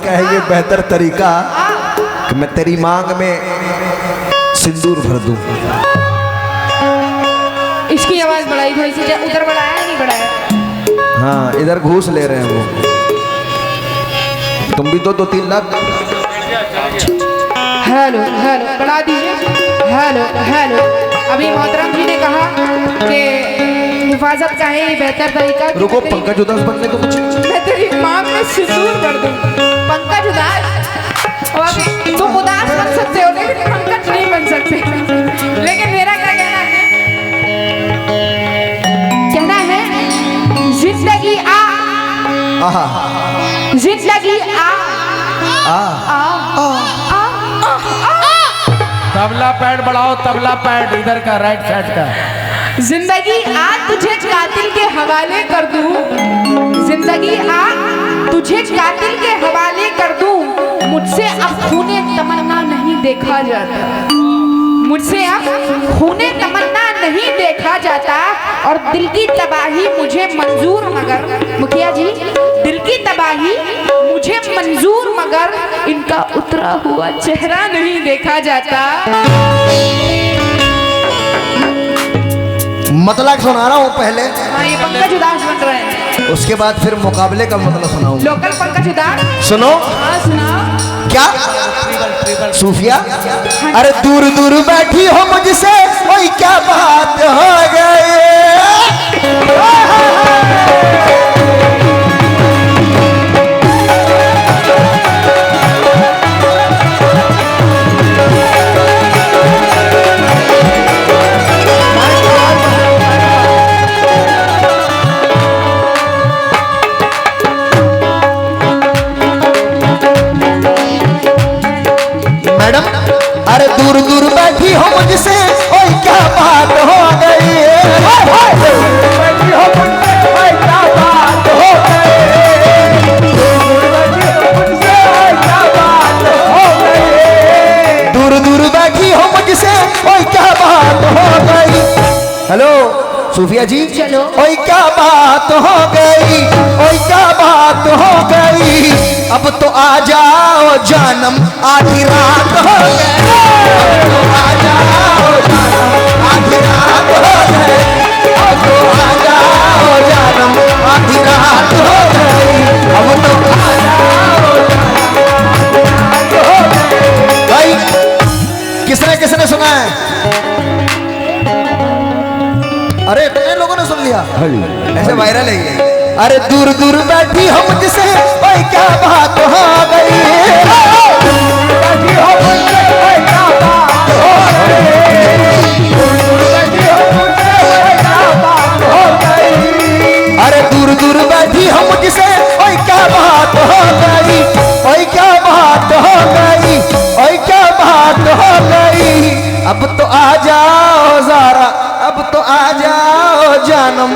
का है ये बेहतर तरीका कि मैं तेरी मांग में सिंदूर भर दूं। इसकी आवाज बढ़ाई थोड़ी सी, उधर बढ़ाया नहीं बढ़ाया? हाँ इधर घूस ले रहे हैं वो। तुम भी तो 2-3 लाख। हेलो हेलो बढ़ा दीजिए। Hello hello. अभी मोहतरम जी ने कहा कि हिफाजत का है ये बेहतर तरीका। रुको पंकज उदास बनने को कुछ। मैं तेरी मांग में सिंदूर भर दूं। पंकज उदास? तुम उदास बन सकते हो लेकिन पंकज नहीं बन सकते। लेकिन मेरा क्या कहना है? कहना है जिंदगी आ, जिंदगी आ, तबला पैड बढ़ाओ, तबला पैड इधर का, राइट साइड का। जिंदगी आ तुझे कातिल के हवाले कर दूं। जिंदगी आ तुझे कातिल के हवाले कर दूं। मुझसे अब खूने तमन्ना नहीं देखा जाता। मुझसे अब खूने तमन्ना नहीं देखा जाता। और दिल की तबाही मुझे मंजूर मगर, मुखिया जी, दिल की तबाही मुझे मंजूर मगर इनका उतरा हुआ चेहरा नहीं देखा जाता। मतलब सुना रहा हूँ पहले। हाँ ये पंकज उदास बन रहे हैं। उसके बाद फिर मुकाबले का मतलब सुनाऊं। लोकल पंकज उदास। सुनो। हाँ सुनाओ। क्या सूफिया? अरे दूर दूर बैठी हो मुझसे, ओए क्या बात हो गई। अरे दूर दूर बैठी हो मुझसे, ओए क्या बात हो गई। बैठी हो मुझसे, ओए क्या बात हो गई। दूर दूर बैठी हो मुझसे, ओए क्या बात हो गई। हेलो सूफिया जी, चलो। ओए क्या बात हो गई, ओए क्या बात हो गई। अब तो आ जाओ जानम, आधी रात हो गई। तो आ जाओ जानम, आधी रात हो गई। तो आ जाओ जानम, आधी रात हो गई। अब तो आ जाओ जानम, हो गई। भाई किसने किसने सुना है? अरे इतने लोगों ने सुन लिया, ऐसे वायरल है ये। अरे दूर दूर बैठी हो मुझसे, भाई क्या बात हो गई। बैठी हो मुझसे, भाई क्या बात हो गई। अरे दूर दूर बैठी हो मुझसे, भाई क्या बात हो गई। भाई क्या बात हो गई, भाई क्या बात हो गई। अब तो आ जाओ ज़रा, अब तो आ जाओ जानम।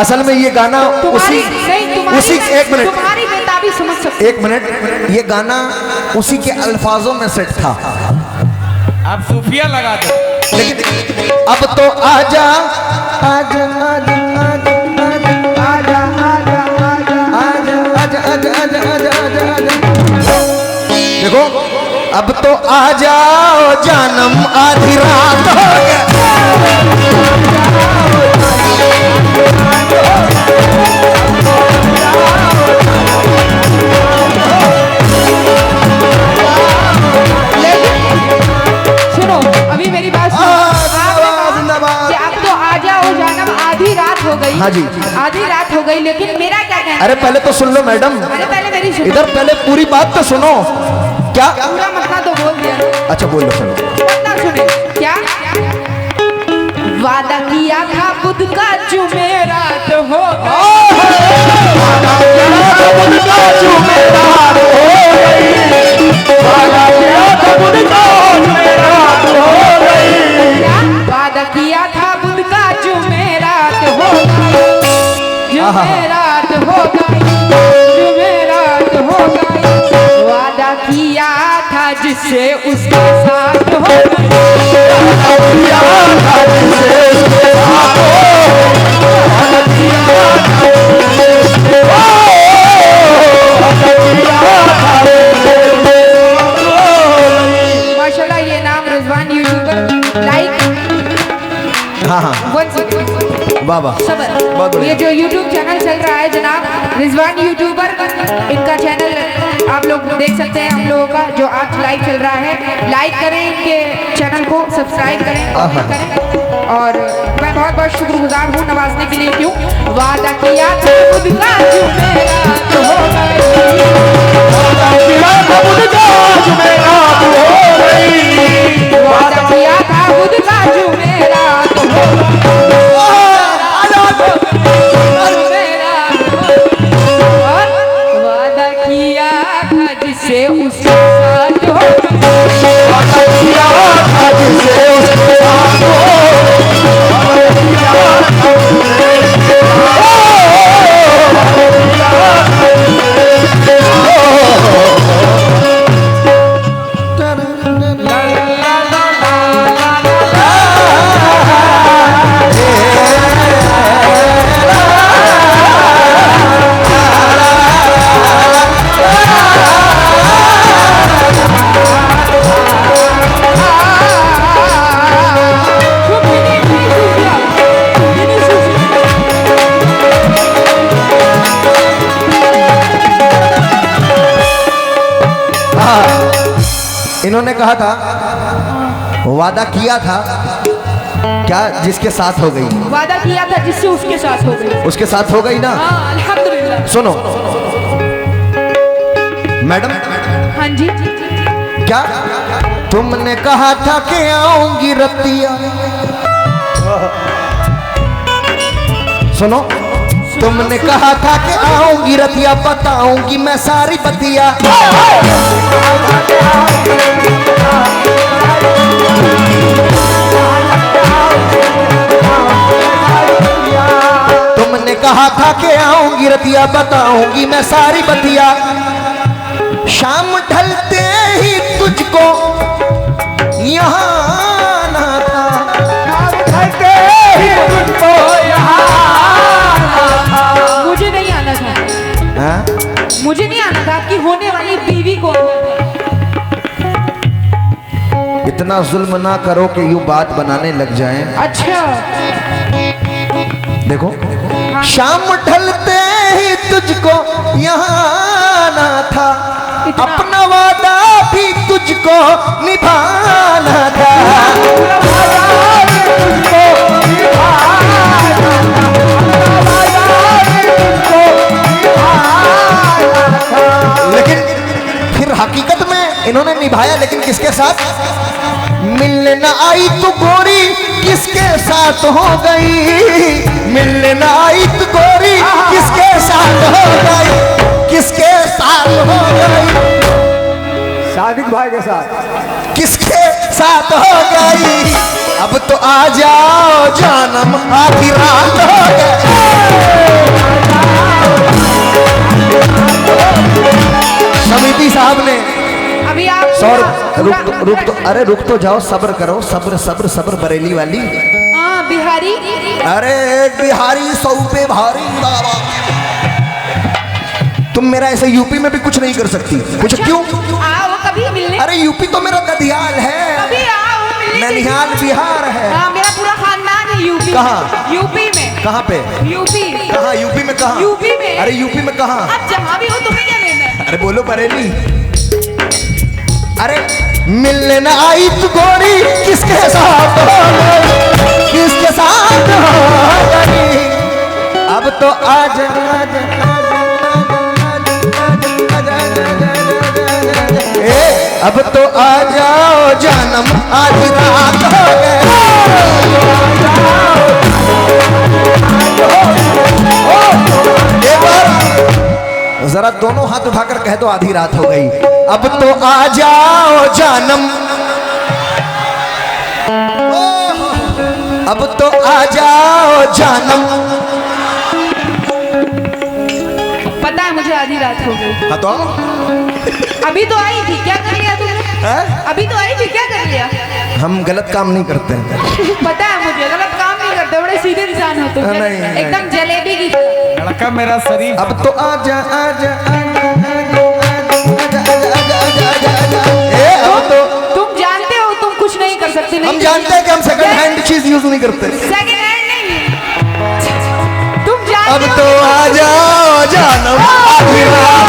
असल में ये गाना उसी एक मिनट, तुम्हारी बेताबी समझ सकते। 1 मिनट, ये गाना उसी के अल्फाजों में सेट था। आप सूफिया लगा दो। लेकिन अब तो आजा आजा आजा आजा आजा आजा आजा आजा आजा आजा आजा आजा। देखो अब तो आ जाओ जानम, आधी रात हो गया। सुनो अभी मेरी बात सुनो। कि अब तो आ जाओ जानम, आधी रात हो गई। हाँ जी, आधी रात हो गई, लेकिन मेरा क्या कहना? अरे पहले तो सुन लो मैडम। अरे पहले मेरी सुनो। इधर पहले पूरी बात तो सुनो। क्या पूरा मसला तो बोल दिया। अच्छा बोल लो, चलो। मसला सुने। क्या वादा किया था बुध का जुमेरात हो गई। वादा किया था बुध का जुमेरात हो गई। वादा किया था बुध का जुमेरात हो गई। वादा किया था बुध का जुमेरात हो गई। जुमेरात हो गई, जुमेरात हो गई। वादा किया था जिससे उसके साथ हो गई। वादा किया था जिससे उसके साथ हो गई। वादा किया था YouTube चैनल चल रहा है जनाब रिजवान यूट्यूबर, इनका चैनल आप लोग देख सकते हैं हम लोगों का जो आज लाइव चल रहा है। लाइक करें इनके चैनल को, सब्सक्राइब करें, कमेंट करें। और मैं बहुत बहुत शुक्रगुजार हूँ नवाजने के लिए। क्यों वादा किया था खुद का जो मेरा तो हो गई, वादा किया था खुद का जो मेरा तो हो गई, वादा किया था खुद का जो मेरा तो हो गई, वादा किया था जिससे उसके साथ हो, वादा किया था जिससे उसके साथ हो, वादा किया था इन्होंने कहा था, वादा किया था क्या जिसके साथ हो गई, वादा किया था जिससे उसके साथ हो गई, उसके साथ हो गई ना। हाँ अल्हम्दुलिल्लाह। सुनो मैडम, हाँ जी, क्या तुमने कहा था कि आऊंगी रतिया, सुनो तुमने कहा था कि आऊंगी रतिया, बताऊंगी मैं सारी बतिया, तुमने कहा था कि आऊंगी रतिया, बताऊंगी मैं सारी बतिया, शाम ढलते ही तुझको यहाँ आना था, शाम ढलते ही तुझको यहाँ आना था। मुझे नहीं आना था, हाँ? मुझे नहीं आना था, आपकी होने वाली बीवी को आना था। इतना जुल्म ना करो कि यूं बात बनाने लग जाएं। अच्छा देखो शाम ढलते ही तुझको यहाँ आना था, अपना वादा भी तुझको निभाना था, लेकिन फिर हकीकत में इन्होंने निभाया, लेकिन किसके साथ? मिलने न आई तू गोरी किसके साथ हो गई, मिलने न आई तू गोरी किसके साथ हो गई, किसके साथ हो गई, सादिक भाई के साथ किसके साथ हो गई, अब तो आ जाओ जानम आधी रात हो गई। समिति साहब ने अभी आप सौर रुक तो अरे रुक तो जाओ, सब्र करो, सब्र सब्र सब्र बरेली वाली। हाँ बिहारी, अरे बिहारी सौ पे भारी बाबा, तुम मेरा ऐसे यूपी में भी कुछ नहीं कर सकती। कुछ क्यों? आओ कभी मिलने, अरे यूपी तो मेरा ददियाल है, कभी आओ मिलने। ननिहाल बिहार है। हाँ मेरा पूरा खानदान है यूपी। कहाँ? यूपी में। कहाँ पे? यूपी। कहाँ यूपी में? कहाँ? यूपी में। अरे यूपी में कहाँ? अब जहाँ भी हो तुम्हें क्या लेना है? अरे बोलो बरेली। अरे मिलने न आई तू गोरी किसके साथ हो गई, किसके साथ हो गई, अब तो आज अब तो आ जाओ जानम आज रात हो गए। एक बार जरा दोनों हाथ उठाकर कह दो, आधी रात हो गई, अब तो आ जाओ जानम, अब तो आ जाओ जानम। पता है मुझे आधी रात हो गई। हाँ तो अभी तो आई थी, क्या कर लिया तुमने? अभी तो आई थी, क्या कर लिया? हम गलत काम नहीं करते हैं। पता है मुझे, गलत काम नहीं करते, बड़े सीधे इंसान हो तुम, नहीं, नहीं। एकदम जलेबी की तरह। लड़का मेरा शरीफ। अब तो आजा आजा तुम जानते हो तुम कुछ नहीं कर सकते। हम जानते हैं कि हम सेकंड हैंड चीज यूज नहीं करते। सेकंड हैंड नहीं, तुम जानते अब तो आ जाओ जानम आधी रात।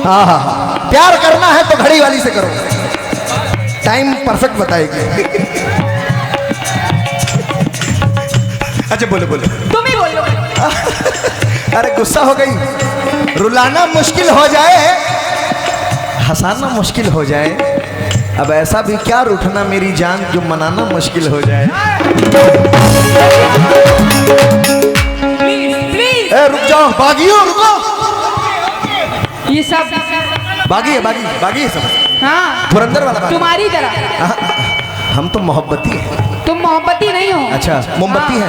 हाँ हाँ हाँ, प्यार करना है तो घड़ी वाली से करो, टाइम परफेक्ट बताएगी। अच्छा बोलो बोलो, तुम ही बोलो। अरे गुस्सा हो गई, रुलाना मुश्किल हो जाए, हंसाना मुश्किल हो जाए, अब ऐसा भी क्या रूठना मेरी जान जो मनाना मुश्किल हो जाए। प्लीज प्लीज ए रुक जाओ, बागियों रुको। ये सब बागी है, बागी बागी है सब, हाँ पुरंदर वाला बागी। तुम्हारी तरह। हम तो मोहब्बती हैं। तुम मोहब्बती नहीं हो। अच्छा मोमबत्ती है,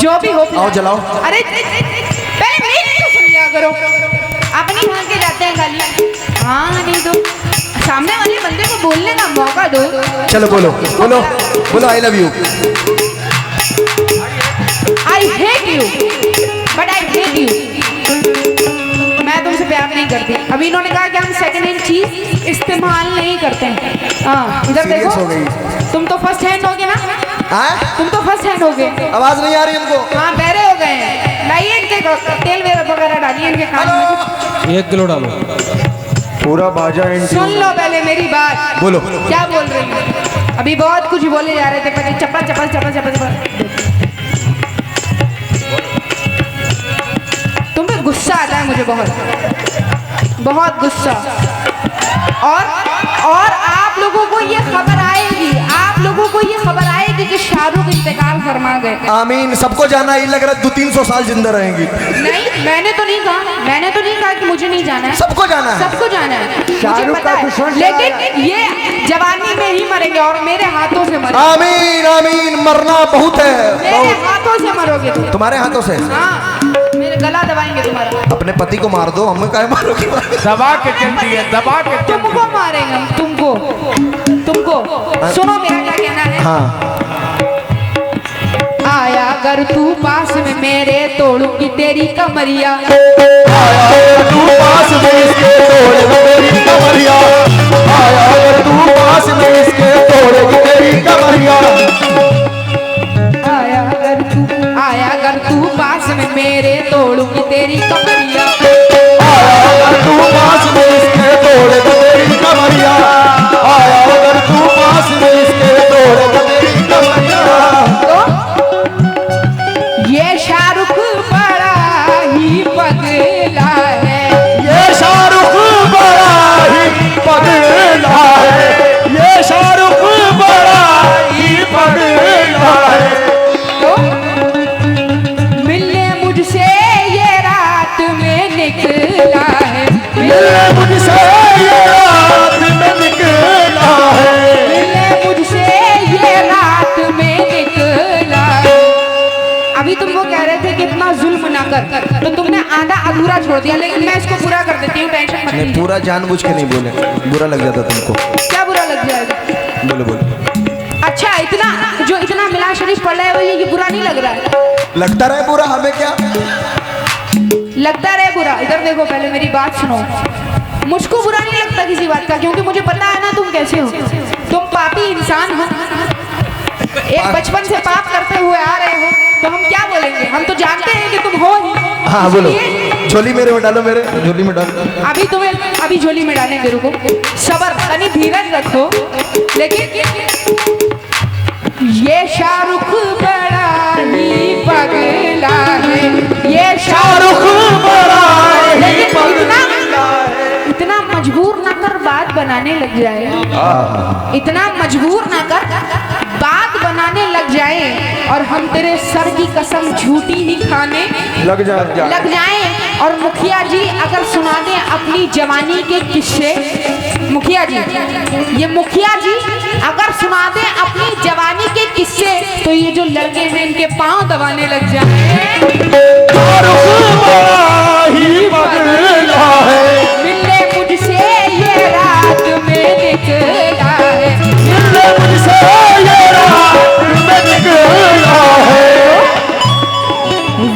जो भी हो आओ जलाओ। अरे पहले मेरी तो सुन लिया करो, अपनी भाग के जाते हैं खाली। हाँ नहीं तो सामने वाले बंदे को बोलने का मौका दो। चलो बोलो बोलो बोलो, I love you. I hate you but I hate you. मैं तुमसे प्यार नहीं करती। अभी इन्होंने कहा कि हम सेकंड हैंड चीज इस्तेमाल नहीं करते हैं। हाँ इधर Serious देखो, हो गई। तुम तो फर्स्ट हैंड हो गए ना, हाँ? तुम तो फर्स्ट हैंड हो गए। आवाज नहीं आ रही हमको। हाँ बहरे हो गए हैं। लाइए इनके तेल वगैरह डालिए इनके कान में। 1 किलो डालो। पूरा बाजा सुन लो पहले मेरी बात। बोलो। क्या बोल रही हो? अभी बहुत कुछ बोले जा रहे थे, पहले चप्पल चप्पल चप्पल चप्पल चप्पल। तुम पे गुस्सा आता है मुझे, बहुत गुस्सा। और आप लोगों को ये खबर आएगी, आप लोगों को ये खबर आएगी कि शाहरुख इंतकाल फरमा गए। आमीन, सबको जाना ही लग रहा है 200-300 साल जिंदा रहेंगी। नहीं मैंने तो नहीं कहा कि मुझे नहीं जाना है। सबको जाना है, सबको जाना है, मुझे पता है, लेकिन ये जवानी में ही मरेंगे और मेरे हाथों से मरेंगे। आमीन आमीन, मरना बहुत है, मेरे हाथों से मरोगे तुम। तुम्हारे हाथों से। हाँ मेरे गला दबाएंगे तुम्हारा। अपने पति को मार दो, हमें काहे मारोगे? दबा के चलती है, दबा के चलती तुमको मारेंगे हम, तुमको। सुनो मेरा क्या कहना है। हाँ आया अगर तू पास में मेरे, तोड़ूंगी तेरी कमरिया। तू पास में इसके तोड़ेगी तेरी कमरिया, आया अगर तू पास में इसके तोड़ेगी तेरी कमरिया। आया अगर तू पास में मेरे, तोड़ूंगी तेरी कमरिया। आया अगर तू पास में इसके तोड़ेगी तेरी कमरिया, आया अगर तू पास में इसके तोड़ेगी तेरी कमरिया। ये शाहरुख बड़ा ही पगला है, ये शाहरुख बड़ा ही पगला है, ये शाहरुख बड़ा ही पगला है। तो मिलने मुझसे ये रात में निकला है, मिलने मुझसे ये रात में निकला है, मिलने मुझसे ये रात में निकला है। अभी तुम वो कह रहे थे कि इतना जुल्म ना कर, तो तुमने आधा अधूरा छोड़ दिया, लेकिन मैं इसको पूरा कर देती हूँ, टेंशन मत नहीं लीजिए। पूरा जानबूझ के नहीं बोले, बुरा लग जाता तुमको। क्या बुरा लग जाएगा? बोलो बोलो। अच्छा इतना मिलाद शरीफ पढ़ रहे हो, ये बुरा नहीं लग रहा है? लगता रहे बुरा, हमें क्या लगता रहे बुरा। इधर देखो पहले मेरी बात सुनो। मुझको बुरा नहीं लगता किसी बात का, क्योंकि मुझे पता है ना तुम कैसे हो। तुम पापी इंसान हो, एक बचपन से पाप करते हुए आ रहे हो, तो हम क्या बोलेंगे? हम तो जानते हैं कि तुम हो ही। हाँ बोलो। इसलिए झोली मेरे में डालो, मेरे झोली में डालो। अभी झोली में डालेंगे, रुको, सबर, तनी धीरज रखो। लेकिन ये शाहरुख बड़ा ही पगला है, ये शाहरुख बड़ा ही लेकिन पगला है। इतना मजबूर ना कर बात बनाने लग जाए, इतना मजबूर ना कर बात बनाने लग जाए, और हम तेरे सर की कसम झूठी ही खाने लग जाए। और मुखिया जी अगर सुना दें अपनी जवानी के किस्से, मुखिया जी, ये मुखिया जी अगर सुना दे अपनी जवानी के किस्से तो ये जो लड़के हैं इनके पांव दबाने लग जाए। मिलने मुझसे ये रात में निकला है, मिलने मुझसे ये रात में निकला है।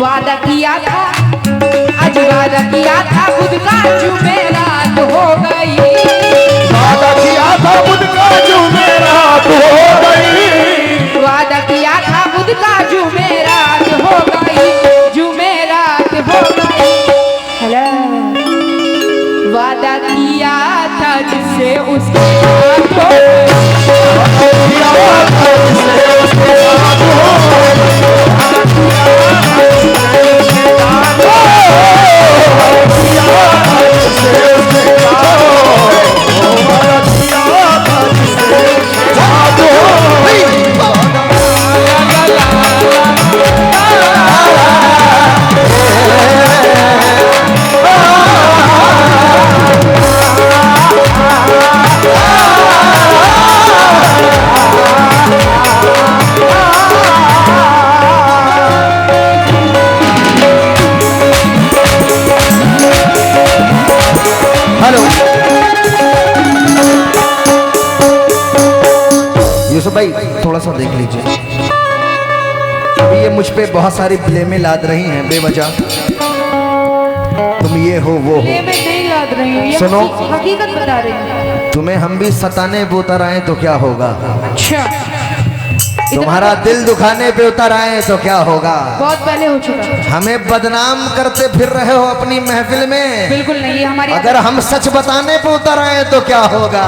वादा किया था, आज वादा किया था खुद का जुमेरात हो गई। वादा किया था बुध का जुमेरात हो गई। वादा किया था खुद का जुमेरात हो गई, जुमेरात हो गई। हेलो, वादा किया था जिससे उसके साथ हो गई। यूसुफ भाई थोड़ा सा देख लीजिए, अभी ये मुझ पे बहुत सारी ब्लेमें लाद रही हैं बेवजह। तुम ये हो वो हो। मैं नहीं याद रही हूँ, ये सुनो। हकीकत बता रही हूँ। तुम्हें हम भी सताने पे उतर आए तो क्या होगा? अच्छा, तुम्हारा दिल दुखाने पे उतर आए तो क्या होगा? बहुत पहले हो चुका। हमें बदनाम करते फिर रहे हो अपनी महफिल में। बिल्कुल नहीं, ये हमारी अगर हम सच बताने पे उतर आए तो क्या होगा?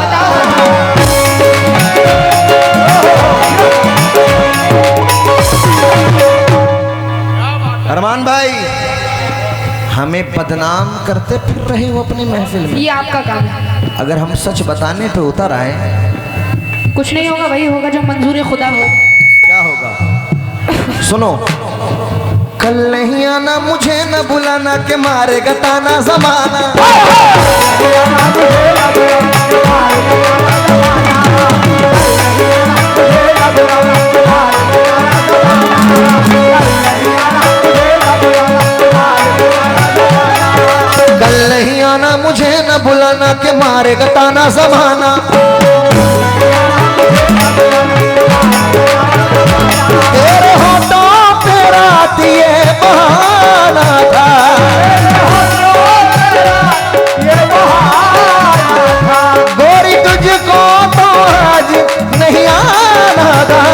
अरमान भाई, हमें बदनाम करते फिर रहे हो अपनी महफिल में। ये आपका काम है। अगर हम सच बताने पे उतर आए कुछ नहीं होगा, वही होगा जो मंजूर खुदा हो। क्या होगा? सुनो, कल नहीं आना मुझे न बुलाना के मारेगा ताना जमाना। कल नहीं आना मुझे न बुलाना के मारेगा ताना जमाना। तेरे होठों पे रात ये बहाना था, गोरी तुझको तो आज नहीं आना था।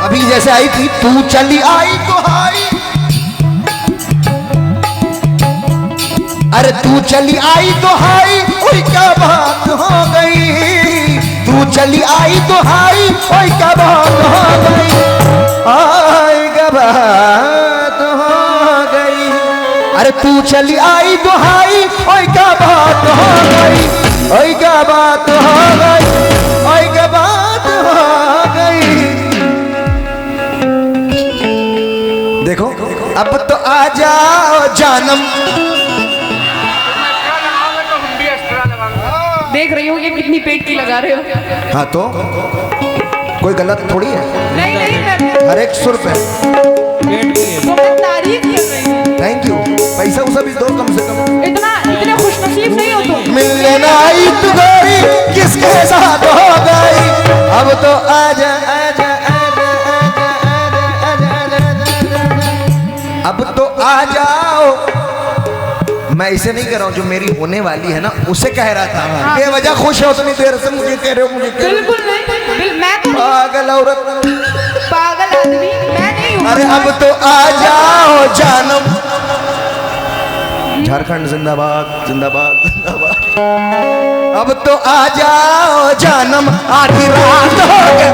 अभी जैसे आई थी तू चली आई तो आई, अरे तू चली आई तो हाई, ओए क्या बात हो गई। तू चली आई तो हाई, ओए क्या बात हो गई। आई क्या बात हो गई। अरे तू चली आई तो हाई, ओए क्या बात हो गई। ओए क्या बात हो गई, ओए क्या बात हो गई। देखो अब तो आ जाओ जानम। देख रही हूँ ये कितनी पेट की लगा रहे हो। हाँ तो कोई गलत थोड़ी है, नहीं नहीं, मैं हर एक सुर पे। तो मैं तारीफ कर रही हूँ। Thank you. पैसा उसा भी दो कम से कम। इतने खुशनसीब नहीं हो तुम। मिलने ना आई तू गोरी किसके साथ हो गई। अब तो आजा आजा आजा आजा आजा आजा आजा। अब तो आ जाओ। मैं इसे नहीं कह रहा हूँ, जो मेरी होने वाली है ना उसे कह रहा था। बेवजह खुश है उतनी देर से मुझे कह रहे हो, मुझे कह रहे हो। बिल्कुल नहीं, मैं तो पागल औरत, पागल आदमी मैं नहीं हूँ। अरे अब तो आ जाओ जानम। झारखंड जिंदाबाद जिंदाबाद जिंदाबाद। अब तो आ जाओ जानम, आधी रात हो गई।